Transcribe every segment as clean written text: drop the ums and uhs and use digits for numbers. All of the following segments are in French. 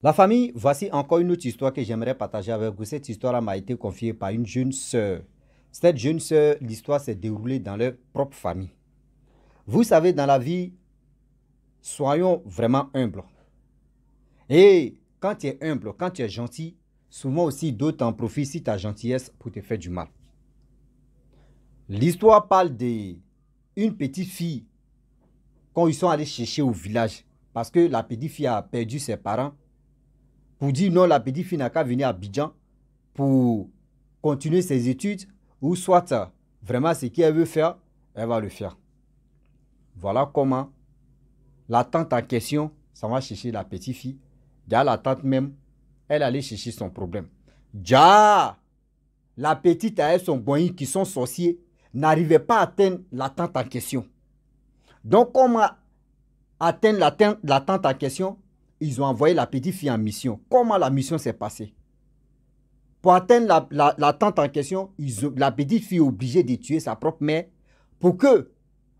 La famille, voici encore une autre histoire que j'aimerais partager avec vous. Cette histoire m'a été confiée par une jeune sœur. Cette jeune sœur, l'histoire s'est déroulée dans leur propre famille. Vous savez, dans la vie, soyons vraiment humbles. Et quand tu es humble, quand tu es gentil, souvent aussi d'autres en profitent si ta gentillesse pour te faire du mal. L'histoire parle d'une petite fille quand ils sont allés chercher au village parce que la petite fille a perdu ses parents. Pour dire non, la petite fille n'a qu'à venir à Abidjan pour continuer ses études ou soit vraiment ce qu'elle veut faire, elle va le faire. Voilà comment la tante en question, ça va chercher la petite fille. Déjà la tante même, elle allait chercher son problème. Déjà, la petite avec son boy qui sont sorciers n'arrivait pas à atteindre la tante en question. Donc, comment atteindre la tante en question? Ils ont envoyé la petite fille en mission. Comment la mission s'est passée? Pour atteindre la tante en question, la petite fille est obligée de tuer sa propre mère pour que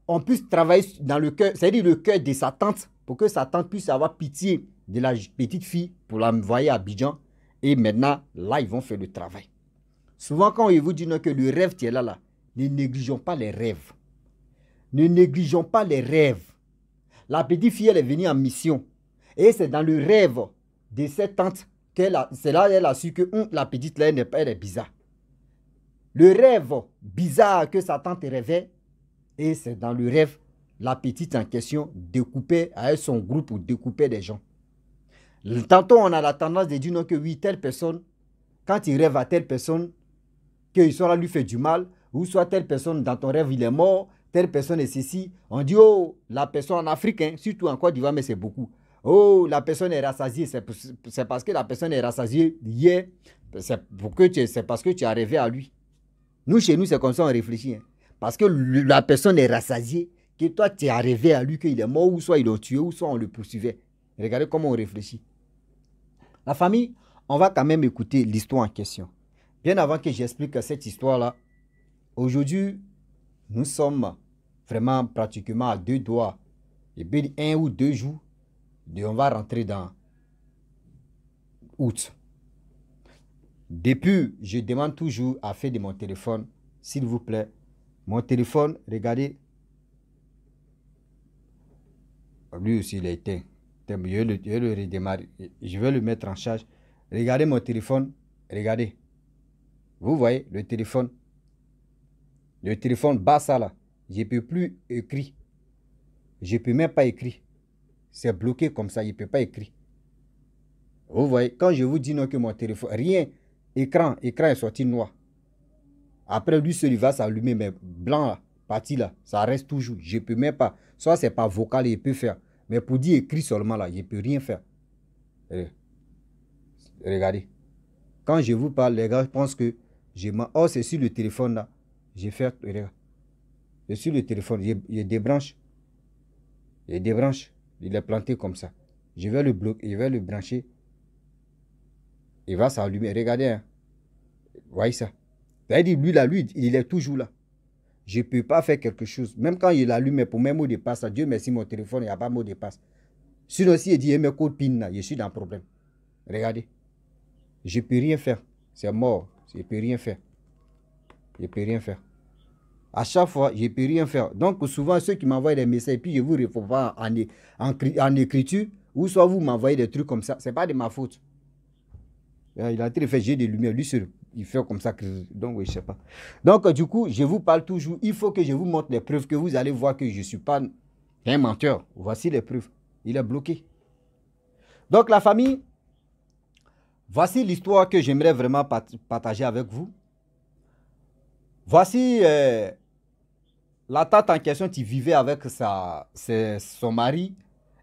on puisse travailler dans le cœur, c'est-à-dire le cœur de sa tante, pour que sa tante puisse avoir pitié de la petite fille pour l'envoyer à Abidjan. Et maintenant, là, ils vont faire le travail. Souvent, quand ils vous disent que le rêve, tu es là, ne négligeons pas les rêves. Ne négligeons pas les rêves. La petite fille, elle est venue en mission. Et c'est dans le rêve de cette tante c'est là qu'elle a su que la petite là, elle est bizarre. Le rêve bizarre que sa tante rêvait, et c'est dans le rêve, la petite en question découpait avec son groupe ou découpait des gens. Tantôt, on a la tendance de dire non, que oui, telle personne, quand il rêve à telle personne, qu'il soit lui fait du mal, ou soit telle personne dans ton rêve, il est mort, telle personne est ceci. On dit, oh, la personne en Afrique, hein, surtout en Côte d'Ivoire, mais c'est beaucoup. Oh, la personne est rassasiée, c'est parce que la personne est rassasiée hier, c'est parce que tu as rêvé à lui. Nous, chez nous, c'est comme ça on réfléchit. Hein. Parce que la personne est rassasiée, que toi, tu as rêvé à lui qu'il est mort, ou soit ils l'ont tué, ou soit on le poursuivait. Regardez comment on réfléchit. La famille, on va quand même écouter l'histoire en question. Bien avant que j'explique cette histoire-là, aujourd'hui, nous sommes vraiment pratiquement à 2 doigts. Et bien 1 ou 2 jours, on va rentrer dans août. Depuis, je demande toujours à faire de mon téléphone, s'il vous plaît, mon téléphone, regardez, lui aussi il est éteint. Je vais le redémarrer, je vais le mettre en charge. Regardez mon téléphone, regardez. Vous voyez le téléphone bas ça là, je ne peux plus écrire. Je ne peux même pas écrire. C'est bloqué comme ça, il ne peut pas écrire. Vous voyez, quand je vous dis non que mon téléphone, rien, écran est sorti noir. Après lui seul, il va s'allumer, mais blanc là, parti là, ça reste toujours. Je ne peux même pas. Soit c'est pas vocal, il peut faire. Mais pour dire écrit seulement là, je ne peux rien faire. Regardez. Quand je vous parle, les gars pensent que je m'en... Oh, c'est sur le téléphone là. J'ai fait... Regarde. C'est sur le téléphone. Il débranche. Il débranche. Il est planté comme ça. Je vais le bloquer. Je vais le brancher. Il va s'allumer. Regardez. Hein. Vous voyez ça. C'est-à-dire, lui là, lui, il est toujours là. Je ne peux pas faire quelque chose. Même quand il allume pour mes mots de passe, Dieu merci, mon téléphone, il n'y a pas de mot de passe. Sinon, si il dit, mes codes PIN là, je suis dans le problème. Regardez. Je ne peux rien faire. C'est mort. Je ne peux rien faire. Je ne peux rien faire. À chaque fois, je ne peux rien faire. Donc, souvent, ceux qui m'envoient des messages, puis je ne vous réponds pas en écriture, ou soit vous m'envoyez des trucs comme ça, ce n'est pas de ma faute. Il a en train de faire j'ai des lumières. Lui, il fait comme ça. Donc, oui, je ne sais pas. Donc, du coup, je vous parle toujours. Il faut que je vous montre les preuves, que vous allez voir que je ne suis pas un menteur. Voici les preuves. Il est bloqué. Donc, la famille, voici l'histoire que j'aimerais vraiment partager avec vous. Voici la tante en question qui vivait avec son mari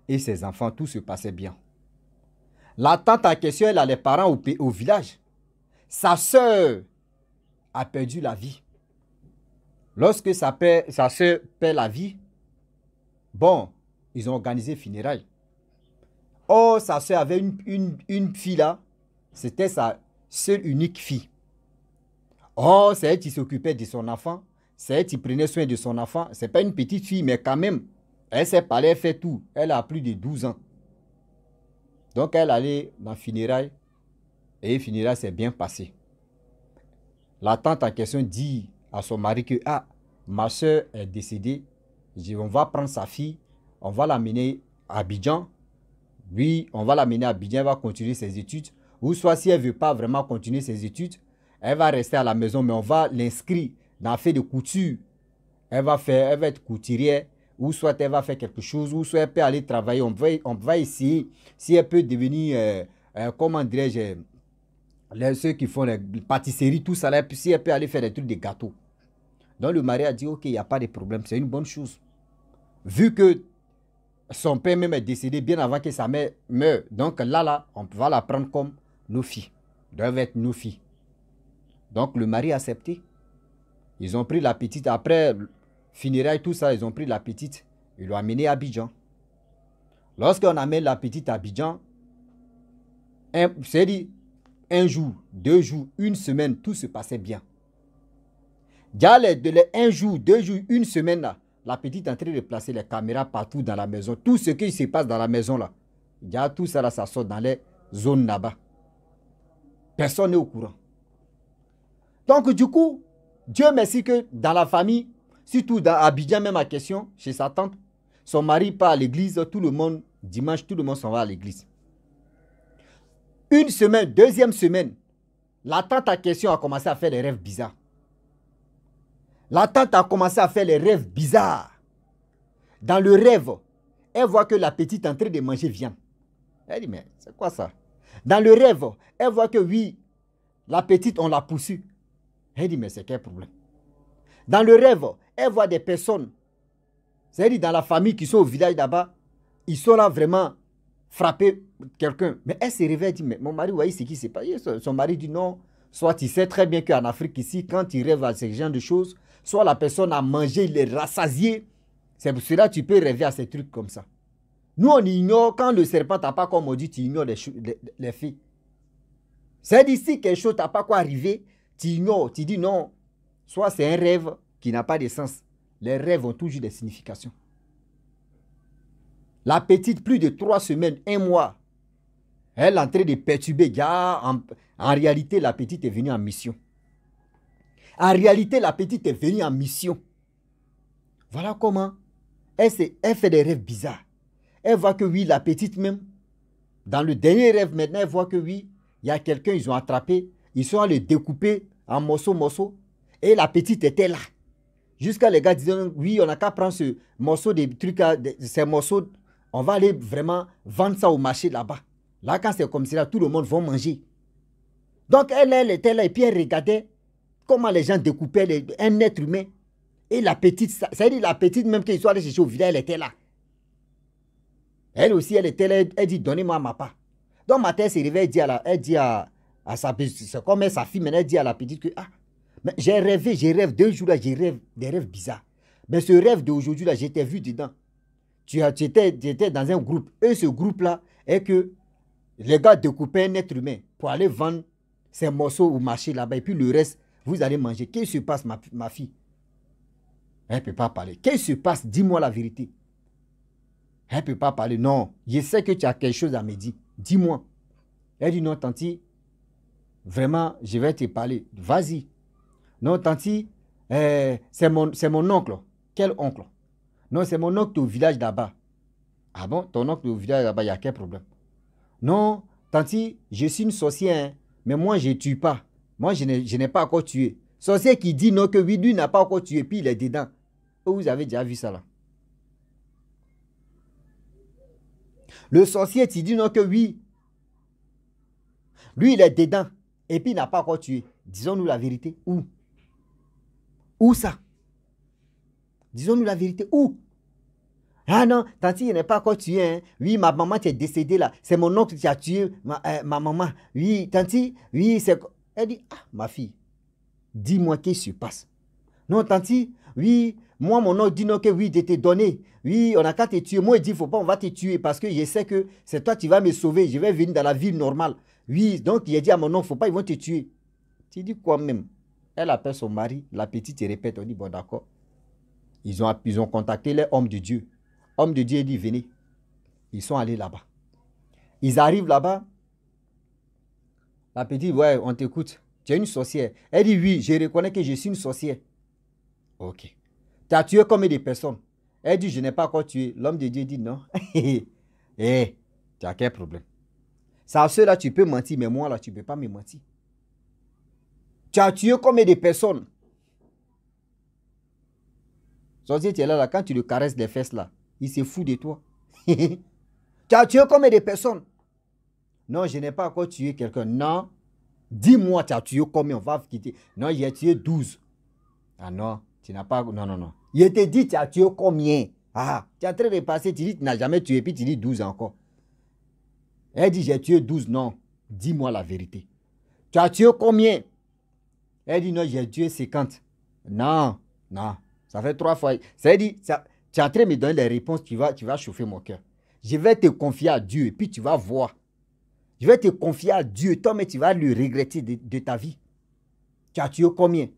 et ses enfants. Tout se passait bien. La tante en question, elle a les parents au village. Sa soeur a perdu la vie. Lorsque sa soeur perd la vie, bon, ils ont organisé funérailles. Oh, sa soeur avait une fille là. C'était sa seule unique fille. Oh, c'est elle qui s'occupait de son enfant. C'est elle qui prenait soin de son enfant. Ce n'est pas une petite fille, mais quand même, elle sait parler, elle fait tout. Elle a plus de 12 ans. Donc, elle allait dans funérailles et funérailles s'est bien passé. La tante en question dit à son mari que ah, ma soeur est décédée, on va prendre sa fille, on va l'amener à Abidjan. Oui, on va l'amener à Abidjan, elle va continuer ses études. Ou soit si elle ne veut pas vraiment continuer ses études, elle va rester à la maison, mais on va l'inscrire dans la fait de couture. Elle va être couturière, ou soit elle va faire quelque chose, ou soit elle peut aller travailler. On va essayer si elle peut devenir, comment dirais-je, ceux qui font les pâtisseries, tout ça, là, si elle peut aller faire des trucs de gâteaux. Donc le mari a dit, ok, il n'y a pas de problème, c'est une bonne chose. Vu que son père même est décédé bien avant que sa mère meure, donc là, on va la prendre comme nos filles. Doivent être nos filles. Donc le mari a accepté. Ils ont pris la petite, après funérailles, tout ça, ils ont pris la petite, ils l'ont amenée à Abidjan. Lorsqu'on amène la petite à Abidjan, c'est-à-dire un jour, 2 jours, 1 semaine, tout se passait bien. Déjà, un jour, 2 jours, 1 semaine, là, la petite est en train de placer les caméras partout dans la maison. Tout ce qui se passe dans la maison, là, déjà, tout ça, là, ça sort dans les zones là-bas. Personne n'est au courant. Donc, du coup, Dieu merci que dans la famille, surtout dans Abidjan, même à question, chez sa tante, son mari part à l'église, tout le monde, dimanche, tout le monde s'en va à l'église. 1 semaine, 2e semaine, la tante à question a commencé à faire des rêves bizarres. La tante a commencé à faire les rêves bizarres. Dans le rêve, elle voit que la petite est en train de manger viande. Elle dit, mais c'est quoi ça? Dans le rêve, elle voit que oui, la petite, on l'a poussée. Elle dit, mais c'est quel problème? Dans le rêve, elle voit des personnes, c'est-à-dire dans la famille qui sont au village là-bas, ils sont là vraiment frapper quelqu'un. Mais elle se réveille et dit, mais mon mari, vous voyez ce qui s'est passé? Son mari dit non. Soit il sait très bien qu'en Afrique ici, quand il rêve à ce genre de choses, soit la personne a mangé, il est rassasié. C'est pour cela que tu peux rêver à ces trucs comme ça. Nous, on ignore, quand le serpent t'a pas comme on dit, tu ignores les filles. C'est d'ici quelque chose t'a pas quoi arriver, tu ignores, tu dis non. Soit c'est un rêve qui n'a pas de sens. Les rêves ont toujours des significations. La petite, plus de 3 semaines, 1 mois, elle est en train de perturber. En réalité, la petite est venue en mission. En réalité, la petite est venue en mission. Voilà comment elle fait des rêves bizarres. Elle voit que oui, la petite même, dans le dernier rêve maintenant, elle voit que oui, il y a quelqu'un, ils ont attrapé, ils sont allés découper en morceaux. Et la petite était là. Jusqu'à les gars disant, oui, on n'a qu'à prendre ce morceau de trucs, ces morceaux, on va aller vraiment vendre ça au marché là-bas. Là, quand c'est comme ça, tout le monde va manger. Donc, elle était là et puis elle regardait comment les gens découpaient un être humain. Et la petite, c'est-à-dire la petite, même qu'ils sont allés chercher au village, elle était là. Elle aussi, elle était là, elle dit, donnez-moi ma part. Donc, matin, elle se réveille, elle dit à sa petite, c'est comme sa fille, maintenant, elle dit à la petite que, ah, mais j'ai rêve 2 jours là, j'ai rêve des rêves bizarres. Mais ce rêve d'aujourd'hui là, j'étais vu dedans. Tu étais dans un groupe. Et ce groupe-là est que les gars découpaient un être humain pour aller vendre ces morceaux au marché là-bas. Et puis le reste, vous allez manger. Qu'est-ce qui se passe, ma fille? Elle ne peut pas parler. Qu'est-ce qui se passe? Dis-moi la vérité. Elle ne peut pas parler. Non, je sais que tu as quelque chose à me dire. Dis-moi. Elle dit non, tanti. Vraiment, je vais te parler. Vas-y. Non, tanti, c'est mon oncle. Quel oncle? Non, c'est mon oncle au village là-bas. Ah bon? Ton oncle au village là-bas, il y a quel problème? Non, tanti, je suis une sorcière, hein, mais moi, je ne tue pas. Moi, je n'ai pas encore tué. Sorcier qui dit non, que oui, lui n'a pas encore tué, puis il est dedans. Vous avez déjà vu ça là? Le sorcier qui dit non, que oui, lui, il est dedans, et puis il n'a pas encore tué. Disons-nous la vérité. Où? Où ça? Disons-nous la vérité. Où? Ah non, tanti, il n'est pas encore tué. Hein. Oui, ma maman est décédée là. C'est mon oncle qui a tué ma maman. Oui, tanti, oui, c'est... Elle dit, ah, ma fille, dis-moi qu'est-ce qui se passe. Non, tanti, oui, moi, mon oncle dit non, que oui, de te donner. Oui, on n'a qu'à te tuer. Moi, il dit, il ne faut pas, on va te tuer parce que je sais que c'est toi qui vas me sauver. Je vais venir dans la vie normale. Oui, donc il a dit à mon oncle, il ne faut pas, ils vont te tuer. Tu dis quoi même? Elle appelle son mari, la petite et répète, on dit, bon, d'accord. Ils ont contacté les hommes de Dieu. Homme de Dieu dit, venez. Ils sont allés là-bas. Ils arrivent là-bas. La petite, ouais, on t'écoute. Tu es une sorcière. Elle dit, oui, je reconnais que je suis une sorcière. Ok. Tu as tué combien de personnes? Elle dit, je n'ai pas encore tué. L'homme de Dieu dit, non. Eh, tu as quel problème? Ça, ceux-là, tu peux mentir, mais moi, là, tu ne peux pas me mentir. Tu as tué combien de personnes? Sorcier, tu es là, quand tu le caresses les fesses, là, il se fout de toi. Tu as tué combien de personnes? Non, je n'ai pas encore tué quelqu'un. Non. Dis-moi, tu as tué combien? On va quitter. Non, j'ai tué 12. Ah non, tu n'as pas... Non, non, non. Il te dit, tu as tué combien? Ah, tu es en train de passer, tu dis, tu n'as jamais tué, puis tu dis 12 encore. Elle dit, j'ai tué 12. Non, dis-moi la vérité. Tu as tué combien? Elle dit, non, j'ai tué 50. Non, non, ça fait 3 fois. Ça dit, tu es en train de me donner les réponses, tu vas chauffer mon cœur. Je vais te confier à Dieu, et puis tu vas voir. Je vais te confier à Dieu, toi, mais tu vas le regretter de ta vie. Tu as tué combien?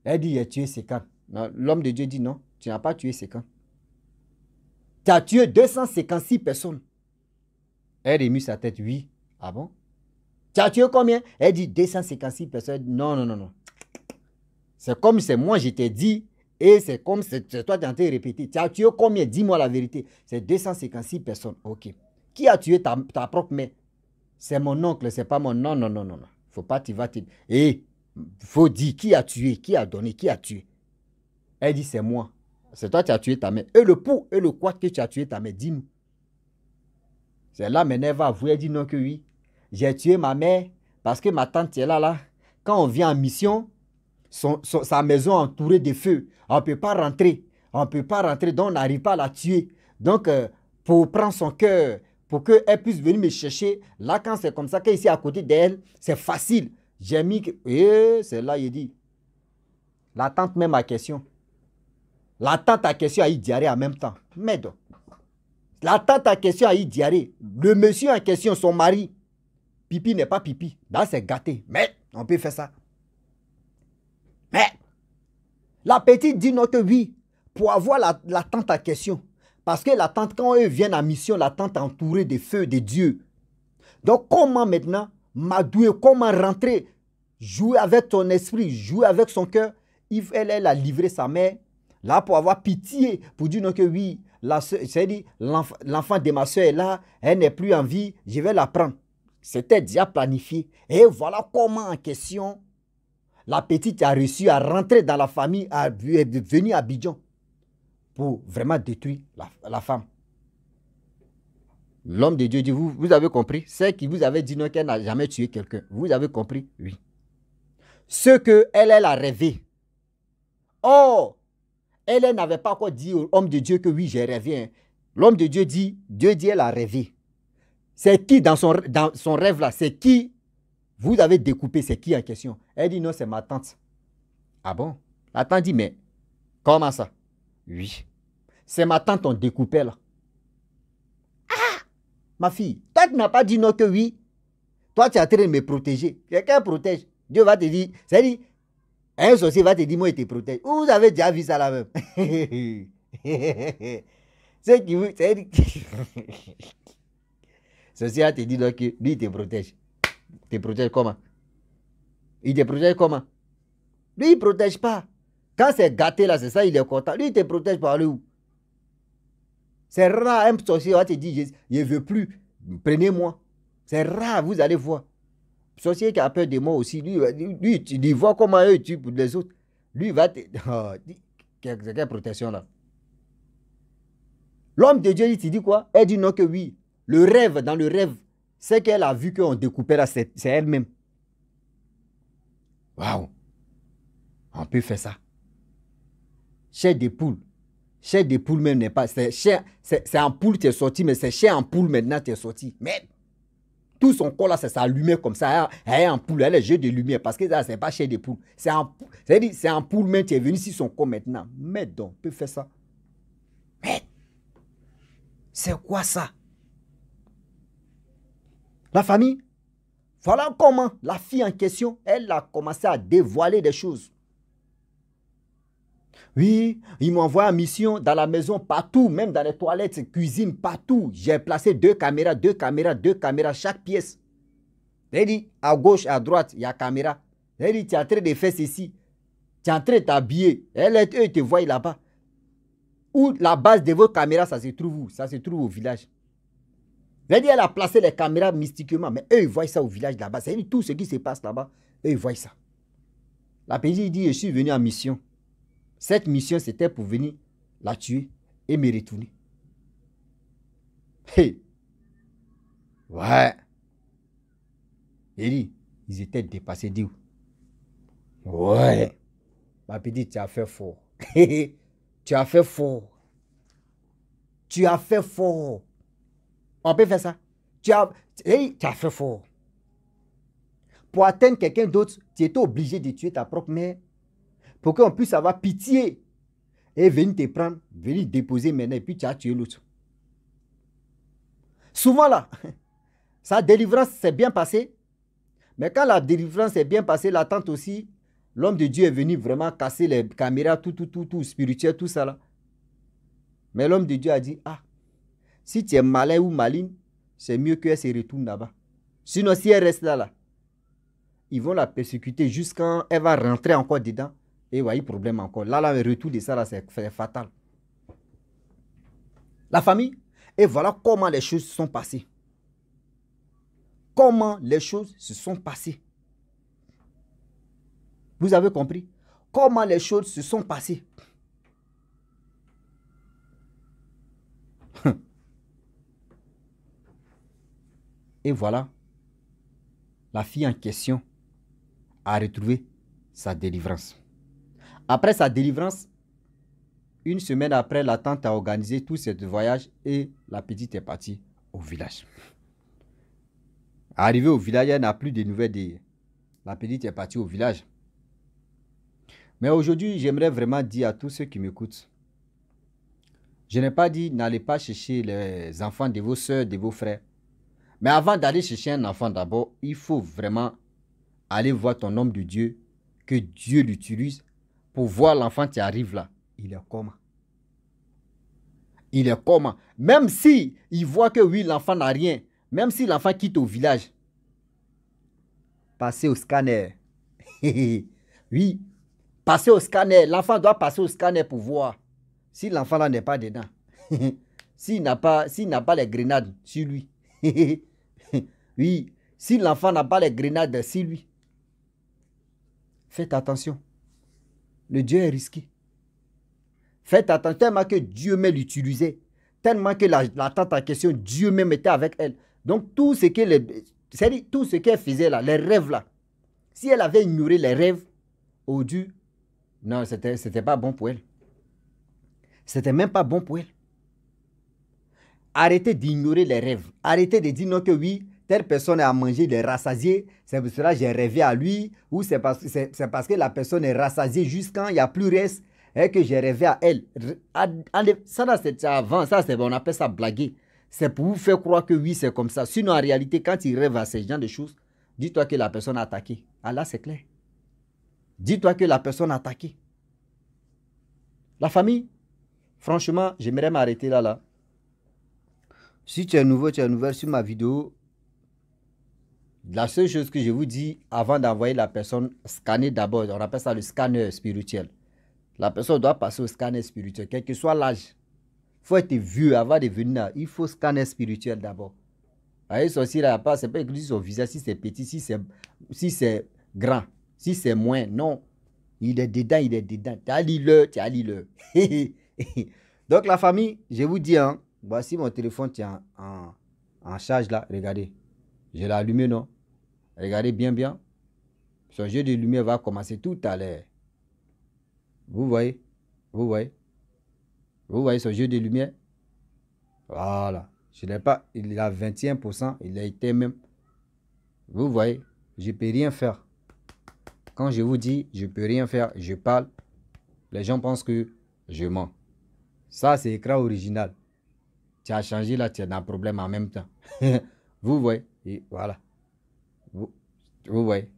Elle dit, j'ai tué 50. L'homme de Dieu dit, non, tu n'as pas tué 50. Tu as tué 256 personnes. Elle remue sa tête, oui. Ah bon? Tu as tué combien? Elle dit 256 personnes. Non, non, non, non. C'est comme c'est moi, je t'ai dit, et c'est comme c'est toi qui es en train de répéter. Tu as tué combien? Dis-moi la vérité. C'est 256 personnes. Ok. Qui a tué ta propre mère? C'est mon oncle, c'est pas mon... Non, non, non, non, non. Faut pas, tu vas... Et faut dire qui a tué, qui a donné, qui a tué. Elle dit, c'est moi. C'est toi qui as tué ta mère. Et le pour et le quoi que tu as tué ta mère, dis-nous. C'est là, maintenant, elle va avouer, elle dit non que oui. J'ai tué ma mère parce que ma tante est là, là. Quand on vient en mission, sa maison est entourée de feux. On ne peut pas rentrer. On ne peut pas rentrer, donc on n'arrive pas à la tuer. Donc, pour prendre son cœur, pour qu'elle puisse venir me chercher, là, quand c'est comme ça, qu'ici à côté d'elle, c'est facile. J'ai mis... Et c'est là, il dit. La tante même a question. La tante a question a eu diarrhée en même temps. Mais donc, la tante a question a eu diarrhée. Le monsieur en question, son mari, pipi n'est pas pipi. Là, c'est gâté. Mais on peut faire ça. Mais la petite dit non que oui, pour avoir la tante en question. Parce que la tante, quand eux viennent en mission, la tante est entourée des feux de Dieu. Donc, comment maintenant m'adouer, comment rentrer, jouer avec ton esprit, jouer avec son cœur? Elle a livré sa mère, là, pour avoir pitié, pour dire non que oui, c'est-à-dire l'enfant de ma soeur est là, elle n'est plus en vie, je vais la prendre. C'était déjà planifié. Et voilà comment en question, la petite a réussi à rentrer dans la famille, à venir à Abidjan pour vraiment détruire la femme. L'homme de Dieu dit, vous avez compris? C'est qui vous avez dit non qu'elle n'a jamais tué quelqu'un. Vous avez compris? Oui. Ce qu'elle a rêvé. Oh, elle n'avait pas encore dit au homme de Dieu que oui, j'ai rêvé. Hein. L'homme de Dieu dit, elle a rêvé. C'est qui dans son rêve là? C'est qui? Vous avez découpé, c'est qui en question? Elle dit non, c'est ma tante. Ah bon? La tante dit, mais comment ça? Oui. C'est ma tante, on découpait là. Ah! Ma fille, toi tu n'as pas dit non que oui. Toi tu es en train de me protéger. Quelqu'un protège. Dieu va te dire, c'est-à-dire, un sorcier va te dire, moi il te protège. Vous avez déjà vu ça là même. C'est qui vous... Sorcier va te dire donc que lui il te protège. Il te protège comment? Il te protège comment? Lui, il ne protège pas. Quand c'est gâté là, c'est ça, il est content. Lui, il te protège par où? C'est rare, un sorcier va te dire, je ne veux plus, prenez-moi. C'est rare, vous allez voir. Le sorcier qui a peur de moi aussi, lui il voit comment eux tuent pour les autres. Lui, il va te... Oh, quelle protection là? L'homme de Dieu, il te dit quoi? Elle dit non que oui. Le rêve, dans le rêve, c'est qu'elle a vu qu'on découpait là, c'est elle-même. Waouh! On peut faire ça. Chair de poule. Chair de poule même n'est pas... C'est en poule qui est sorti, mais c'est chair en poule maintenant qui est sorti. Mais tout son corps là, ça s'allumait comme ça. Elle est en poule, elle est jeu de lumière. Parce que ça, c'est pas chair de poule. C'est en poule même qui est venu sur son corps maintenant. Mais donc, on peut faire ça. Mais c'est quoi ça? La famille, voilà comment la fille en question, elle a commencé à dévoiler des choses. Oui, ils m'ont envoyé en mission dans la maison, partout, même dans les toilettes, cuisine, partout. J'ai placé 2 caméras, 2 caméras, 2 caméras, chaque pièce. J'ai dit, à gauche, à droite, il y a caméra. J'ai dit, tu es en train de faire ceci. Tu es en train de t'habiller. Eux, ils te voient là-bas. Où la base de vos caméras, ça se trouve où? Ça se trouve au village. J'ai dit, elle a placé les caméras mystiquement, mais eux, ils voient ça au village là-bas. C'est tout ce qui se passe là-bas, eux, ils voient ça. La petite dit, je suis venu en mission. Cette mission, c'était pour venir la tuer et me retourner. Hey. Ouais. Il dit, ils étaient dépassés. Dit, ouais. Ma petite, tu as fait fort. Tu as fait fort. Tu as fait fort. On peut faire ça. Tu as fait fort. Pour atteindre quelqu'un d'autre, tu étais obligé de tuer ta propre mère pour qu'on puisse avoir pitié et venir te prendre, venir déposer maintenant et puis tu as tué l'autre. Souvent là, sa délivrance s'est bien passée, mais quand la délivrance est bien passée, l'attente aussi, l'homme de Dieu est venu vraiment casser les caméras, tout, spirituel, tout ça là. Mais l'homme de Dieu a dit, ah, si tu es malin ou maligne, c'est mieux qu'elle se retourne là-bas. Sinon, si elle reste là, ils vont la persécuter jusqu'à elle va rentrer encore dedans. Et voyez, problème encore. Là, le retour de ça, là, c'est fatal. La famille, et voilà comment les choses se sont passées. Comment les choses se sont passées. Vous avez compris? Comment les choses se sont passées. Et voilà, la fille en question a retrouvé sa délivrance. Après sa délivrance, une semaine après, la tante a organisé tout ce voyage et la petite est partie au village. Arrivée au village, elle n'a plus de nouvelles d'elle. La petite est partie au village. Mais aujourd'hui, j'aimerais vraiment dire à tous ceux qui m'écoutent, je n'ai pas dit n'allez pas chercher les enfants de vos soeurs, de vos frères. Mais avant d'aller chercher un enfant d'abord, il faut vraiment aller voir ton homme de Dieu, que Dieu l'utilise pour voir l'enfant qui arrive là. Il est comment? Il est comment? Même si il voit que oui, l'enfant n'a rien, même si l'enfant quitte au village, passez au scanner. Oui, passez au scanner. L'enfant doit passer au scanner pour voir si l'enfant là n'est pas dedans. S'il n'a pas les grenades sur lui. Oui, si l'enfant n'a pas les grenades sur lui. Faites attention. Le Dieu est risqué. Faites attention, tellement que Dieu même l'utilisait. Tellement que la tante en question, Dieu même était avec elle. Donc tout ce qu'elle faisait là, les rêves là, si elle avait ignoré les rêves, au Dieu, non, c'était pas bon pour elle. C'était même pas bon pour elle. Arrêtez d'ignorer les rêves. Arrêtez de dire non que oui, telle personne a mangé, il est rassasié, c'est pour cela que j'ai rêvé à lui, ou c'est parce que la personne est rassasiée jusqu'à il n'y a plus reste et que j'ai rêvé à elle. Ça, c'est avant, ça, on appelle ça blaguer. C'est pour vous faire croire que oui, c'est comme ça. Sinon, en réalité, quand il rêve à ce genre de choses, dis-toi que la personne a attaqué. Ah là, c'est clair. Dis-toi que la personne a attaqué. La famille, franchement, j'aimerais m'arrêter là. Si tu es nouveau, tu es nouvelle sur ma vidéo, la seule chose que je vous dis, avant d'envoyer la personne, scanner d'abord. On appelle ça le scanner spirituel. La personne doit passer au scanner spirituel, quel que soit l'âge. Il faut être vieux avant de venir là. Il faut scanner spirituel d'abord. Voyez, sorcier là, c'est pas écrit sur son visage si c'est petit, si c'est grand, si c'est moins. Non. Il est dedans, il est dedans. Tu as l'île. Donc la famille, je vous dis, hein, voici mon téléphone tient en charge là. Regardez. Je l'ai allumé, non? Regardez bien. Son jeu de lumière va commencer tout à l'heure. Vous voyez son jeu de lumière? Voilà. Je n'ai pas. Il a 21%. Il a été même. Vous voyez? Je ne peux rien faire. Quand je vous dis, je ne peux rien faire, je parle. Les gens pensent que je mens. Ça, c'est écran original. Tu as changé là, tu as un problème en même temps. Vous voyez? Et voilà. Vous voyez.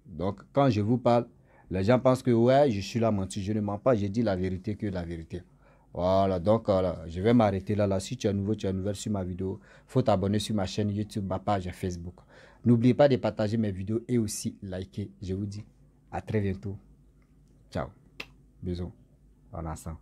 Donc, quand je vous parle, Les gens pensent que ouais, je suis là menti. Je ne mens pas, j'ai dit la vérité que la vérité. Voilà, donc voilà, je vais m'arrêter là. Si tu es nouveau, tu es nouvelle sur ma vidéo, il faut t'abonner sur ma chaîne YouTube, ma page Facebook. N'oubliez pas de partager mes vidéos et aussi liker. Je vous dis à très bientôt. Ciao. Bisous. En ensemble.